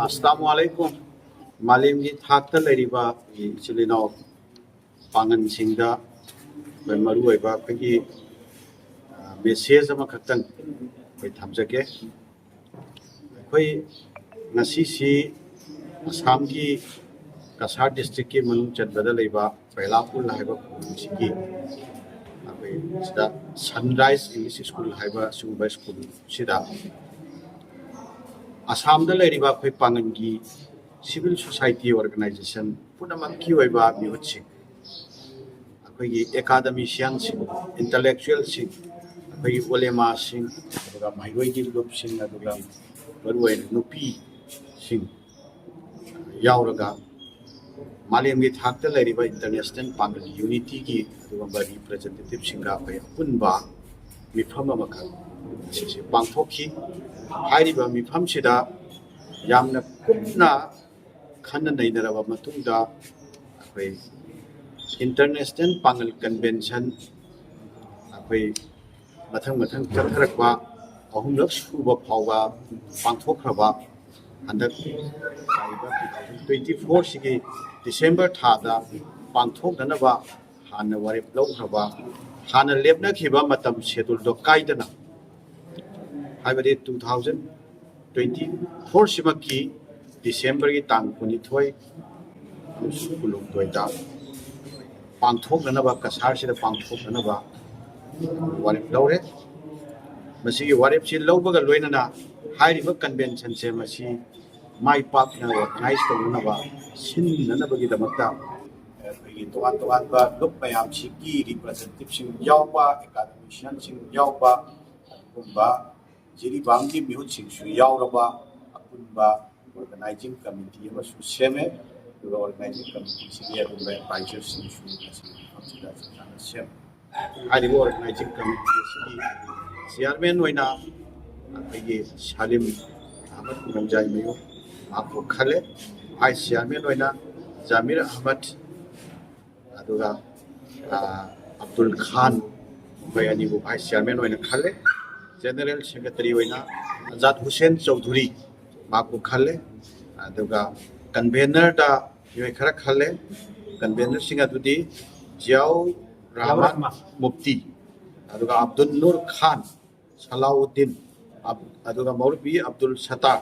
अस्सलामुअलैकुम मालेम की थाकता लेरिबा इचिलिनो पांगन सिंगदा मरु ओइबा अखोगी मेसेज अमा खक्तंग अखोई थमजगे अखोई ngasi असम की कसार डिस्ट्रिक्ट की मनु चंददा लेबा पैलापुल हाइबा सिगी अखोई सिदा सनराइज इंग्लिश स्कूल हाइबा सुबा स्कूल सिदा असम दा लेरिबा अखोई पांगन की सिविल सोसाइटी ऑर्गेनाइजेशन पुनमक की ओइबा मिहुतसिंग अखोई एकाडमिशियन सिंग इंटेलेक्चुअल सिंग अखोई ओलेमा सिंग अदुगा माइगोई की ग्रुप सिंग अदुगा बरुवे नुपी सिंग यावरगा मालेम की थाकता लेरिबा इंटरनेशनल पांगन यूनिटी की अदुगा रिप्रेजेंटेटिव सिंगा अखोई पुनबा मिफम अमखा सिसे पांथोखी हाइरिबा मिफम सिदा यामना कुपना खन्ना नैनरबा मतुंगदा अखोई इंटरनेशनल पांगल कन्वेंशन अखोई मथंग मथंग चथरकवा अहुमलक सुबा फावबा पांथोखरबा हंदक 24 सिगी डिसेंबर थादा पांथोखनबा हाना वारेप लौखरबा हाना लेपनखिबा मतम शेड्यूल दो काइदना हाइबदि 2024 सिमकी डिसेंबर की तांग 22 कुलुमदोइदा पांथोखनबा कसारसिदा पांथोखनबा वारेप लौरे मसीगी वारेप सि लौबगा लोइनना हाइरिबा कन्वेंशन से मसी माइ पाकना ऑर्गेनाइज तौनबा सिन्ननबगी दमकता अखोई तोगान तोगान बा ग्रुप मयाम सिगी रिप्रेजेंटेटिव सिंग यावबा एकाडमिशियन सिंग यावबा गुम्बा जिरिबाम की मिहुत सिंग सु यावरबा अपुनबा ऑर्गेनाइजिंग कमिटी अमसु सेमे दुगा ऑर्गेनाइजिंग कमिटी सिगी अदुगा एडवाइजर सिंग सु हमसिदा सना सेम हाइरिबा ऑर्गेनाइजिंग कमिटी सिगी चेयरमैन होइना अखोई सालिम अहमद रमजाई मयो आपको खले वाइस चेयरमैन होइना जामिर अहमद अदुगा अब्दुल खान बयानीबु वाइस चेयरमैन होइना खले जनरल सेक्रेटरी होइना आजाद हुसैन चौधरी माको खले अदुगा कन्वेनर दा योय खरा खले कन्वेनर सिंग अदुदी जियाउ रहमान मुफ्ती अदुगा अब्दुल नूर खान सलाउद्दीन अदुगा मौलवी अब्दुल सत्तार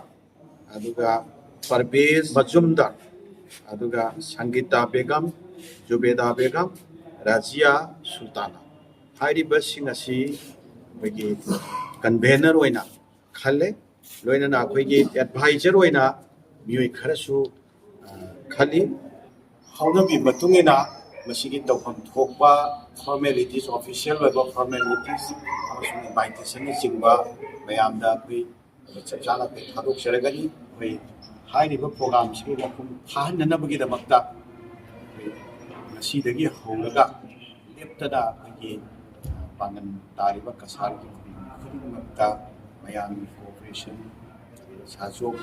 अदुगा परवेज मजुमदार अदुगा संगीता बेगम जुबेदा बेगम राजिया सुल्ताना हाइरिबा सिंग असि अखोई कन्वेनर होइना खले लोइना अखोई एडवाइजर होइना मियोय खरसु खली हौनबी मतुंगिना मसिगी तौफम थोकबा फॉर्मेलिटीज ऑफिशियल वेब फॉर्मेलिटीज अमसुंग इनवाइटेशन चिंगबा मयामदा अखोई चपचाना पे थादोक चरगनी अखोई हाइरिबा प्रोग्राम सिगी मफुम थाहननबगी दमकता मसीदगी हौलगा लेप्तदा अखोई पांगन तारिबा कसार की खुदिमक्ता मयामी कोऑपरेशन साजोक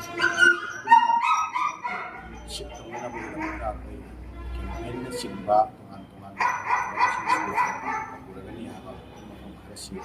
शिफ्टनबगी दमकता अखोई कैंपेन चिंबा तोगान तोगान पुरगनी हाबा मफुम खरसी